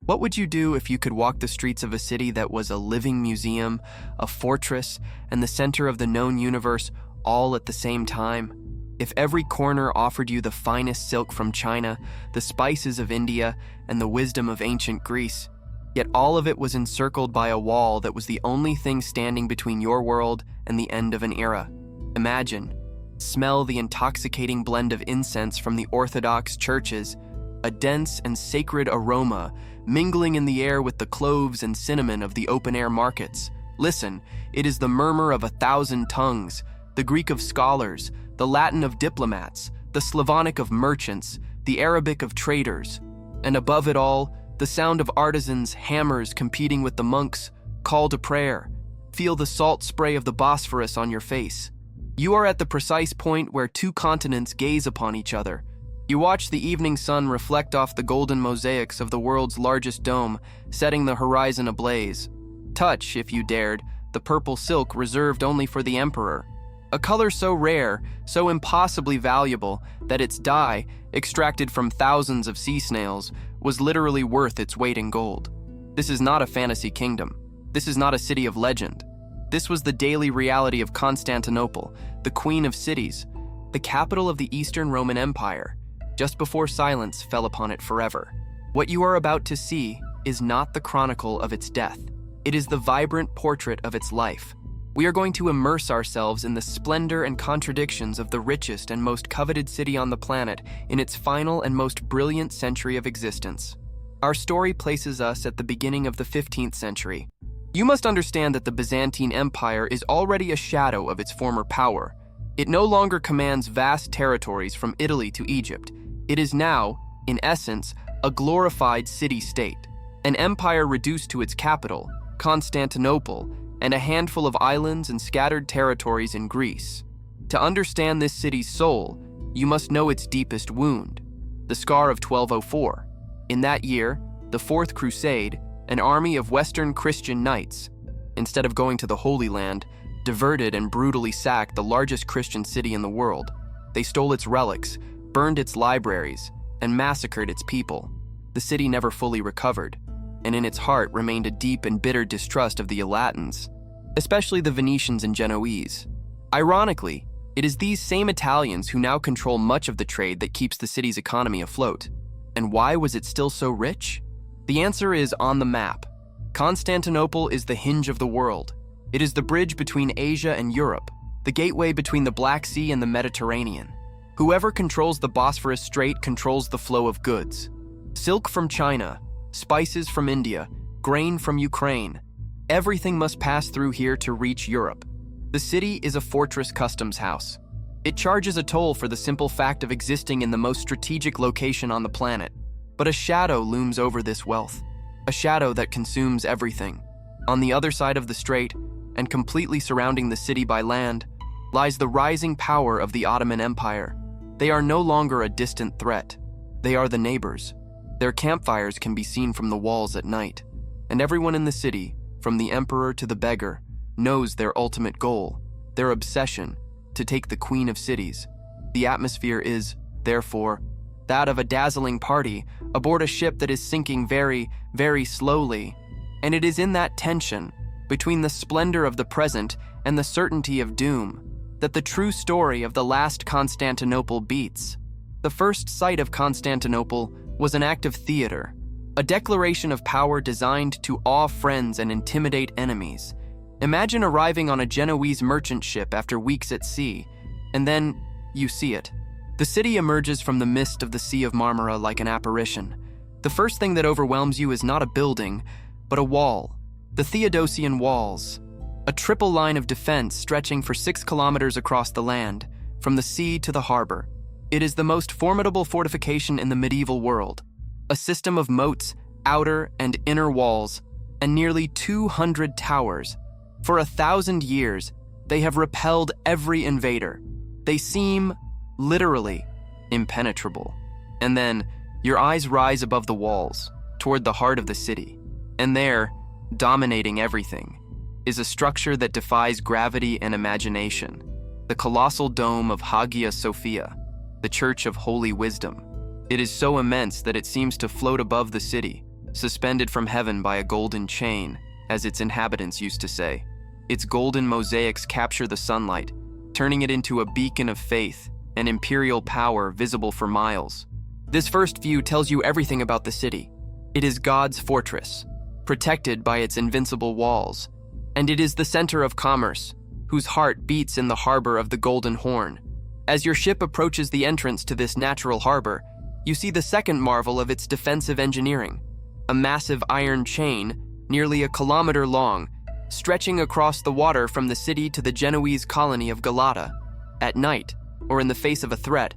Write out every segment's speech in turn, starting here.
What would you do if you could walk the streets of a city that was a living museum, a fortress, and the center of the known universe all at the same time? If every corner offered you the finest silk from China, the spices of India, and the wisdom of ancient Greece, yet all of it was encircled by a wall that was the only thing standing between your world and the end of an era. Imagine, smell the intoxicating blend of incense from the Orthodox churches, a dense and sacred aroma mingling in the air with the cloves and cinnamon of the open-air markets. Listen, it is the murmur of 1,000 tongues, the Greek of scholars, the Latin of diplomats, the Slavonic of merchants, the Arabic of traders, and above it all, the sound of artisans' hammers competing with the monks' call to prayer. Feel the salt spray of the Bosphorus on your face. You are at the precise point where two continents gaze upon each other. You watch the evening sun reflect off the golden mosaics of the world's largest dome, setting the horizon ablaze. Touch, if you dared, the purple silk reserved only for the emperor. A color so rare, so impossibly valuable, that its dye, extracted from thousands of sea snails, was literally worth its weight in gold. This is not a fantasy kingdom. This is not a city of legend. This was the daily reality of Constantinople, the queen of cities, the capital of the Eastern Roman Empire, just before silence fell upon it forever. What you are about to see is not the chronicle of its death. It is the vibrant portrait of its life. We are going to immerse ourselves in the splendor and contradictions of the richest and most coveted city on the planet in its final and most brilliant century of existence. Our story places us at the beginning of the 15th century. You must understand that the Byzantine Empire is already a shadow of its former power. It no longer commands vast territories from Italy to Egypt. It is now, in essence, a glorified city-state, an empire reduced to its capital, Constantinople, and a handful of islands and scattered territories in Greece. To understand this city's soul, you must know its deepest wound, the scar of 1204. In that year, the Fourth Crusade, an army of Western Christian knights, instead of going to the Holy Land, diverted and brutally sacked the largest Christian city in the world. They stole its relics, burned its libraries, and massacred its people. The city never fully recovered, and in its heart remained a deep and bitter distrust of the Latins, especially the Venetians and Genoese. Ironically, it is these same Italians who now control much of the trade that keeps the city's economy afloat. And why was it still so rich? The answer is on the map. Constantinople is the hinge of the world. It is the bridge between Asia and Europe, the gateway between the Black Sea and the Mediterranean. Whoever controls the Bosphorus Strait controls the flow of goods. Silk from China, spices from India, grain from Ukraine. Everything must pass through here to reach Europe. The city is a fortress customs house. It charges a toll for the simple fact of existing in the most strategic location on the planet. But a shadow looms over this wealth, a shadow that consumes everything. On the other side of the strait, and completely surrounding the city by land, lies the rising power of the Ottoman Empire. They are no longer a distant threat. They are the neighbors. Their campfires can be seen from the walls at night, and everyone in the city, from the emperor to the beggar, knows their ultimate goal, their obsession, to take the queen of cities. The atmosphere is, therefore, that of a dazzling party aboard a ship that is sinking very, very slowly. And it is in that tension, between the splendor of the present and the certainty of doom, that the true story of the last Constantinople beats. The first sight of Constantinople was an act of theater, a declaration of power designed to awe friends and intimidate enemies. Imagine arriving on a Genoese merchant ship after weeks at sea, and then you see it. The city emerges from the mist of the Sea of Marmara like an apparition. The first thing that overwhelms you is not a building, but a wall. The Theodosian walls, a triple line of defense stretching for 6 kilometers across the land, from the sea to the harbor. It is the most formidable fortification in the medieval world, a system of moats, outer and inner walls, and nearly 200 towers. For 1,000 years, they have repelled every invader. They seem, literally, impenetrable. And then, your eyes rise above the walls, toward the heart of the city. And there, dominating everything, is a structure that defies gravity and imagination. The colossal dome of Hagia Sophia, the Church of Holy Wisdom. It is so immense that it seems to float above the city, suspended from heaven by a golden chain, as its inhabitants used to say. Its golden mosaics capture the sunlight, turning it into a beacon of faith and imperial power visible for miles. This first view tells you everything about the city. It is God's fortress, protected by its invincible walls, and it is the center of commerce, whose heart beats in the harbor of the Golden Horn. As your ship approaches the entrance to this natural harbor, you see the second marvel of its defensive engineering, a massive iron chain, nearly a kilometer long, stretching across the water from the city to the Genoese colony of Galata. At night, or in the face of a threat,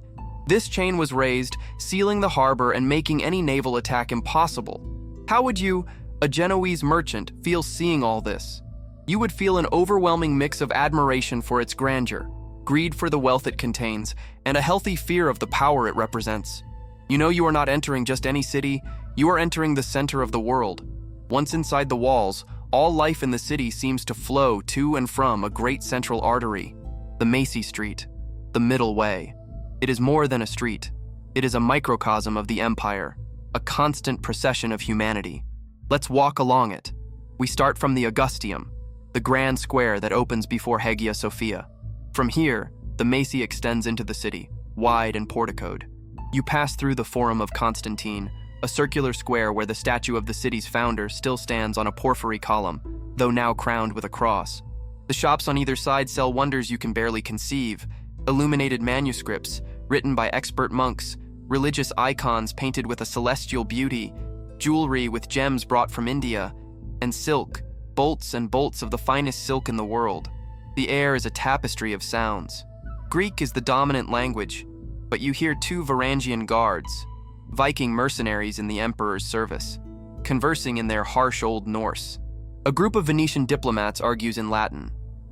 this chain was raised, sealing the harbor and making any naval attack impossible. How would you, a Genoese merchant, feel seeing all this? You would feel an overwhelming mix of admiration for its grandeur, greed for the wealth it contains, and a healthy fear of the power it represents. You know you are not entering just any city, you are entering the center of the world. Once inside the walls, all life in the city seems to flow to and from a great central artery, the Macy Street, the middle way. It is more than a street. It is a microcosm of the empire, a constant procession of humanity. Let's walk along it. We start from the Augusteum, the grand square that opens before Hagia Sophia. From here, the Macy extends into the city, wide and porticoed. You pass through the Forum of Constantine, a circular square where the statue of the city's founder still stands on a porphyry column, though now crowned with a cross. The shops on either side sell wonders you can barely conceive: illuminated manuscripts, written by expert monks, religious icons painted with a celestial beauty, jewelry with gems brought from India, and silk, bolts and bolts of the finest silk in the world. The air is a tapestry of sounds. Greek is the dominant language, but you hear two Varangian guards, Viking mercenaries in the emperor's service, conversing in their harsh Old Norse. A group of Venetian diplomats argues in Latin.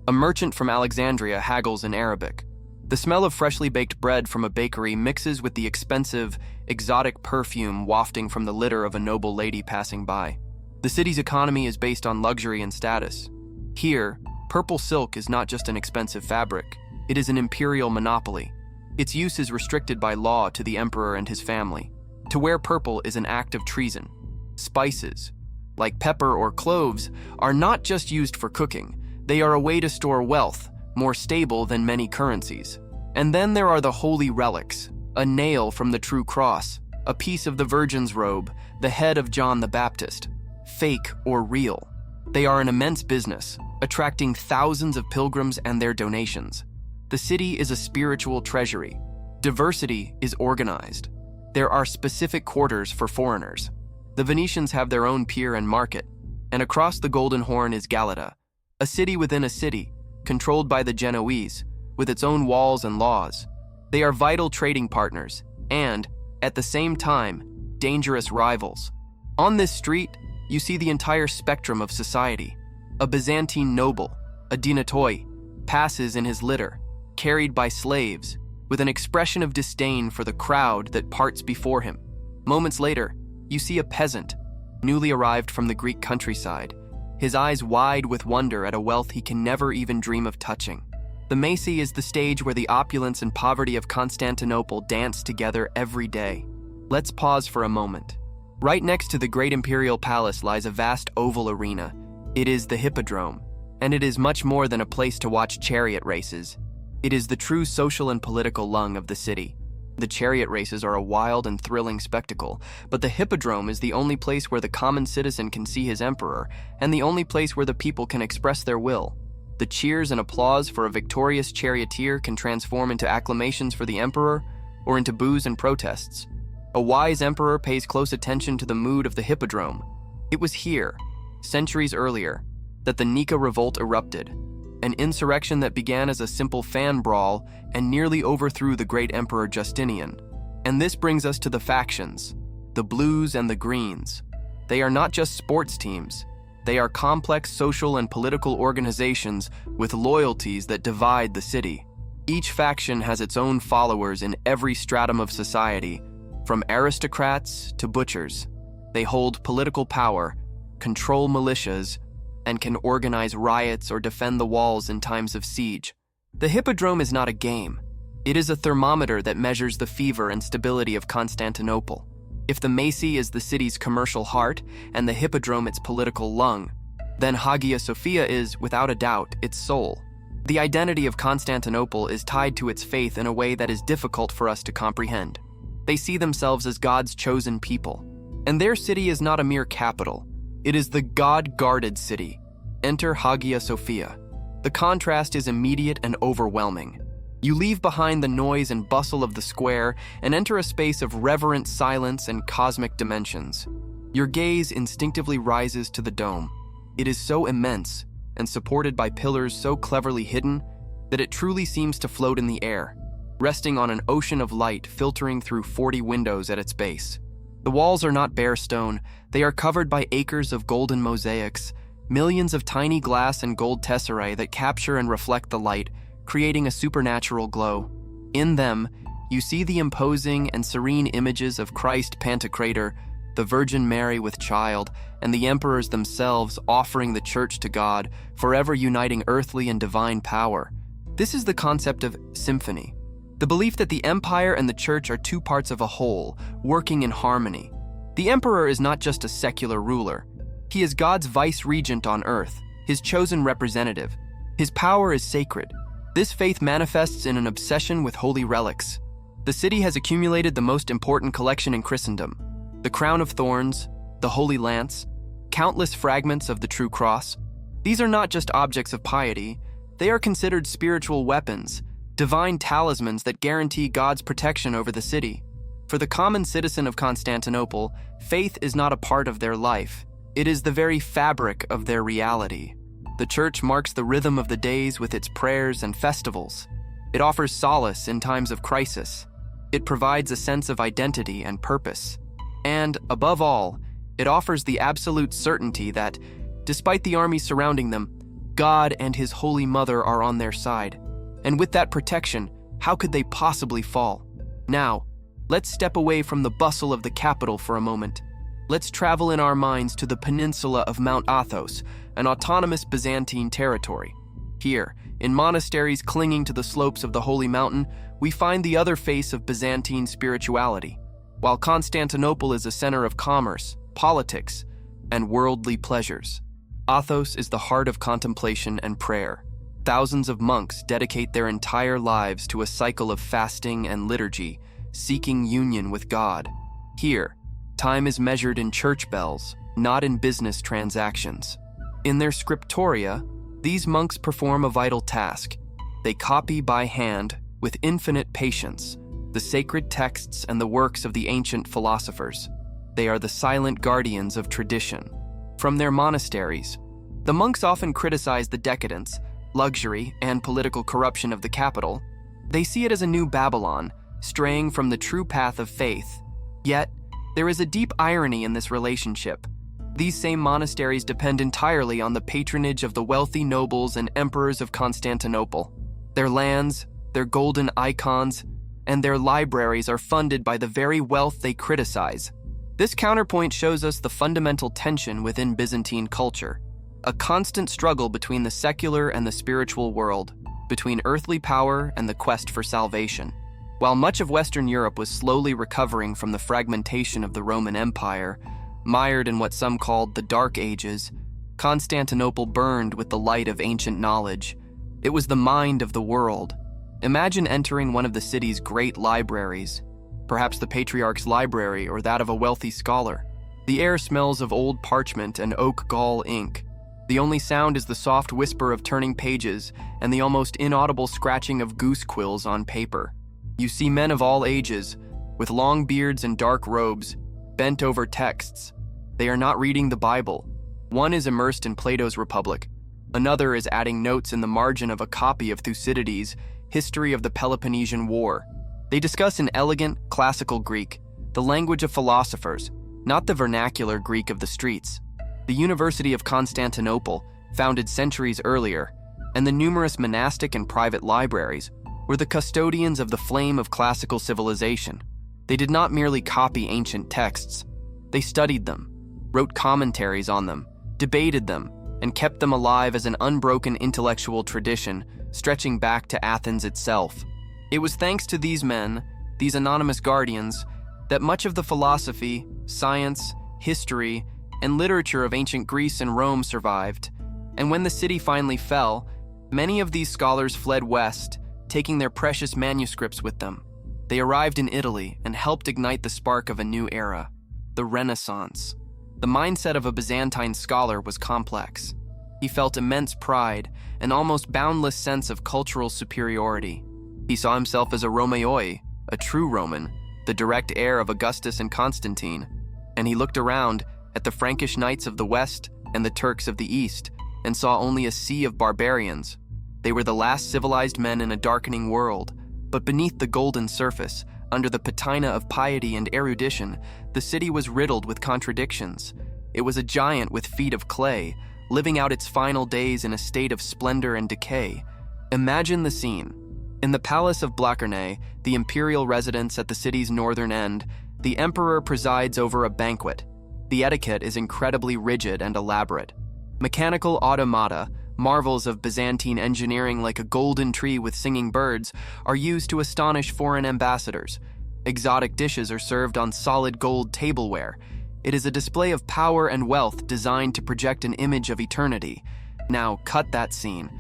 A merchant from Alexandria haggles in Arabic. The smell of freshly baked bread from a bakery mixes with the expensive, exotic perfume wafting from the litter of a noble lady passing by. The city's economy is based on luxury and status. Here, purple silk is not just an expensive fabric, it is an imperial monopoly. Its use is restricted by law to the emperor and his family. To wear purple is an act of treason. Spices, like pepper or cloves, are not just used for cooking. They are a way to store wealth, more stable than many currencies. And then there are the holy relics: a nail from the true cross, a piece of the Virgin's robe, the head of John the Baptist. Fake or real, they are an immense business, attracting thousands of pilgrims and their donations. The city is a spiritual treasury. Diversity is organized. There are specific quarters for foreigners. The Venetians have their own pier and market, and across the Golden Horn is Galata, a city within a city, controlled by the Genoese, with its own walls and laws. They are vital trading partners, and, at the same time, dangerous rivals. On this street, you see the entire spectrum of society. A Byzantine noble, a dinatoi, passes in his litter, carried by slaves, with an expression of disdain for the crowd that parts before him. Moments later, you see a peasant, newly arrived from the Greek countryside, his eyes wide with wonder at a wealth he can never even dream of touching. The Macy is the stage where the opulence and poverty of Constantinople dance together every day. Let's pause for a moment. Right next to the great imperial palace lies a vast oval arena. It is the Hippodrome, and it is much more than a place to watch chariot races. It is the true social and political lung of the city. The chariot races are a wild and thrilling spectacle, but the Hippodrome is the only place where the common citizen can see his emperor, and the only place where the people can express their will. The cheers and applause for a victorious charioteer can transform into acclamations for the emperor, or into boos and protests. A wise emperor pays close attention to the mood of the Hippodrome. It was here, centuries earlier, that the Nika Revolt erupted, an insurrection that began as a simple fan brawl and nearly overthrew the great Emperor Justinian. And this brings us to the factions, the Blues and the Greens. They are not just sports teams. They are complex social and political organizations with loyalties that divide the city. Each faction has its own followers in every stratum of society, from aristocrats to butchers. They hold political power, control militias, and can organize riots or defend the walls in times of siege. The Hippodrome is not a game. It is a thermometer that measures the fever and stability of Constantinople. If the Macy is the city's commercial heart and the Hippodrome its political lung, then Hagia Sophia is, without a doubt, its soul. The identity of Constantinople is tied to its faith in a way that is difficult for us to comprehend. They see themselves as God's chosen people, and their city is not a mere capital. It is the God-guarded city. Enter Hagia Sophia. The contrast is immediate and overwhelming. You leave behind the noise and bustle of the square and enter a space of reverent silence and cosmic dimensions. Your gaze instinctively rises to the dome. It is so immense and supported by pillars so cleverly hidden that it truly seems to float in the air, resting on an ocean of light filtering through 40 windows at its base. The walls are not bare stone, they are covered by acres of golden mosaics, millions of tiny glass and gold tesserae that capture and reflect the light, creating a supernatural glow. In them, you see the imposing and serene images of Christ Pantocrator, the Virgin Mary with child, and the emperors themselves offering the church to God, forever uniting earthly and divine power. This is the concept of symphony, the belief that the empire and the church are two parts of a whole, working in harmony. The emperor is not just a secular ruler. He is God's vice-regent on earth, his chosen representative. His power is sacred. This faith manifests in an obsession with holy relics. The city has accumulated the most important collection in Christendom: the crown of thorns, the holy lance, countless fragments of the true cross. These are not just objects of piety, they are considered spiritual weapons, divine talismans that guarantee God's protection over the city. For the common citizen of Constantinople, faith is not a part of their life. It is the very fabric of their reality. The church marks the rhythm of the days with its prayers and festivals. It offers solace in times of crisis. It provides a sense of identity and purpose. And, above all, it offers the absolute certainty that, despite the armies surrounding them, God and His Holy Mother are on their side. And with that protection, how could they possibly fall? Now, let's step away from the bustle of the capital for a moment. Let's travel in our minds to the peninsula of Mount Athos, an autonomous Byzantine territory. Here, in monasteries clinging to the slopes of the Holy Mountain, we find the other face of Byzantine spirituality. While Constantinople is a center of commerce, politics, and worldly pleasures, Athos is the heart of contemplation and prayer. Thousands of monks dedicate their entire lives to a cycle of fasting and liturgy, seeking union with God. Here, time is measured in church bells, not in business transactions. In their scriptoria, these monks perform a vital task. They copy by hand, with infinite patience, the sacred texts and the works of the ancient philosophers. They are the silent guardians of tradition. From their monasteries, the monks often criticize the decadence, luxury, and political corruption of the capital. They see it as a new Babylon, straying from the true path of faith. Yet, there is a deep irony in this relationship. These same monasteries depend entirely on the patronage of the wealthy nobles and emperors of Constantinople. Their lands, their golden icons, and their libraries are funded by the very wealth they criticize. This counterpoint shows us the fundamental tension within Byzantine culture, a constant struggle between the secular and the spiritual world, between earthly power and the quest for salvation. While much of Western Europe was slowly recovering from the fragmentation of the Roman Empire, mired in what some called the Dark Ages, Constantinople burned with the light of ancient knowledge. It was the mind of the world. Imagine entering one of the city's great libraries, perhaps the Patriarch's library or that of a wealthy scholar. The air smells of old parchment and oak gall ink. The only sound is the soft whisper of turning pages and the almost inaudible scratching of goose quills on paper. You see men of all ages, with long beards and dark robes, bent over texts. They are not reading the Bible. One is immersed in Plato's Republic. Another is adding notes in the margin of a copy of Thucydides' History of the Peloponnesian War. They discuss in elegant, classical Greek, the language of philosophers, not the vernacular Greek of the streets. The University of Constantinople, founded centuries earlier, and the numerous monastic and private libraries, were the custodians of the flame of classical civilization. They did not merely copy ancient texts. They studied them, wrote commentaries on them, debated them, and kept them alive as an unbroken intellectual tradition stretching back to Athens itself. It was thanks to these men, these anonymous guardians, that much of the philosophy, science, history, and literature of ancient Greece and Rome survived, and when the city finally fell, many of these scholars fled west, taking their precious manuscripts with them. They arrived in Italy and helped ignite the spark of a new era, the Renaissance. The mindset of a Byzantine scholar was complex. He felt immense pride, an almost boundless sense of cultural superiority. He saw himself as a Romaeoi, a true Roman, the direct heir of Augustus and Constantine, and he looked around at the Frankish knights of the west and the Turks of the east and saw only a sea of barbarians. They were the last civilized men in a darkening world, but beneath the golden surface, under the patina of piety and erudition, the city was riddled with contradictions. It was a giant with feet of clay, living out its final days in a state of splendor and decay. Imagine the scene. In the palace of Blachernae, the imperial residence at the city's northern end, the emperor presides over a banquet. The etiquette is incredibly rigid and elaborate. Mechanical automata, marvels of Byzantine engineering like a golden tree with singing birds, are used to astonish foreign ambassadors. Exotic dishes are served on solid gold tableware. It is a display of power and wealth designed to project an image of eternity. Now, cut that scene.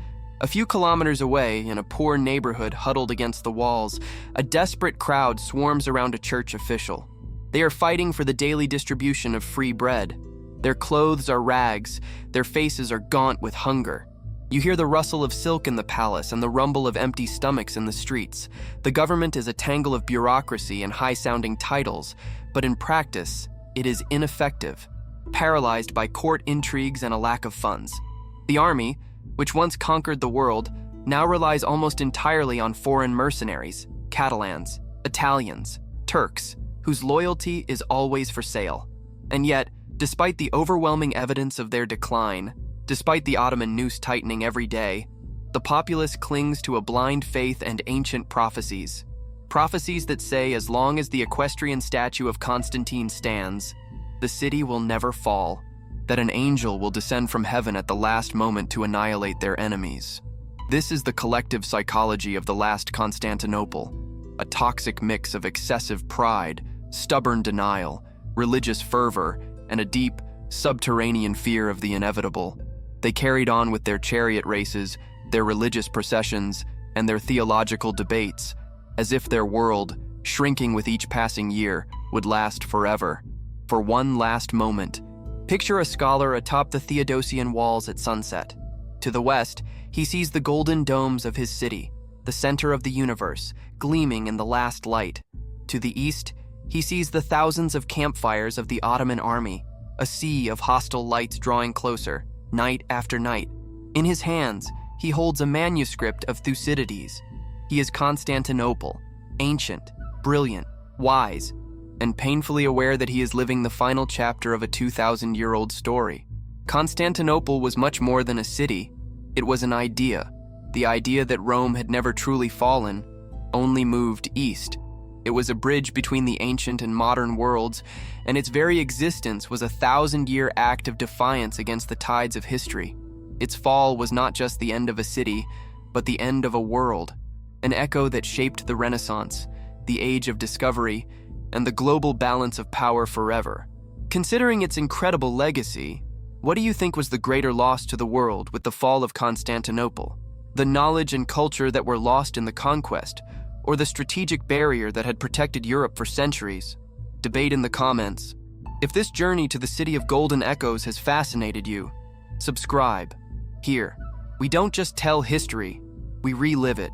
A few kilometers away, in a poor neighborhood huddled against the walls, a desperate crowd swarms around a church official. They are fighting for the daily distribution of free bread. Their clothes are rags, their faces are gaunt with hunger. You hear the rustle of silk in the palace and the rumble of empty stomachs in the streets. The government is a tangle of bureaucracy and high-sounding titles, but in practice, it is ineffective, paralyzed by court intrigues and a lack of funds. The army, which once conquered the world, now relies almost entirely on foreign mercenaries, Catalans, Italians, Turks, whose loyalty is always for sale. And yet, despite the overwhelming evidence of their decline, despite the Ottoman noose tightening every day, the populace clings to a blind faith and ancient prophecies. Prophecies that say as long as the equestrian statue of Constantine stands, the city will never fall, that an angel will descend from heaven at the last moment to annihilate their enemies. This is the collective psychology of the last Constantinople, a toxic mix of excessive pride, stubborn denial, religious fervor, and a deep, subterranean fear of the inevitable. They carried on with their chariot races, their religious processions, and their theological debates, as if their world, shrinking with each passing year, would last forever. For one last moment, picture a scholar atop the Theodosian walls at sunset. To the west, he sees the golden domes of his city, the center of the universe, gleaming in the last light. To the east, he sees the thousands of campfires of the Ottoman army, a sea of hostile lights drawing closer, night after night. In his hands, he holds a manuscript of Thucydides. He is Constantinople, ancient, brilliant, wise, and painfully aware that he is living the final chapter of a 2,000-year-old story. Constantinople was much more than a city. It was an idea, the idea that Rome had never truly fallen, only moved east. It was a bridge between the ancient and modern worlds, and its very existence was a 1,000-year act of defiance against the tides of history. Its fall was not just the end of a city, but the end of a world, an echo that shaped the Renaissance, the age of discovery, and the global balance of power forever. Considering its incredible legacy, what do you think was the greater loss to the world with the fall of Constantinople? The knowledge and culture that were lost in the conquest, or the strategic barrier that had protected Europe for centuries? Debate in the comments. If this journey to the City of Golden Echoes has fascinated you, subscribe. Here, we don't just tell history, we relive it.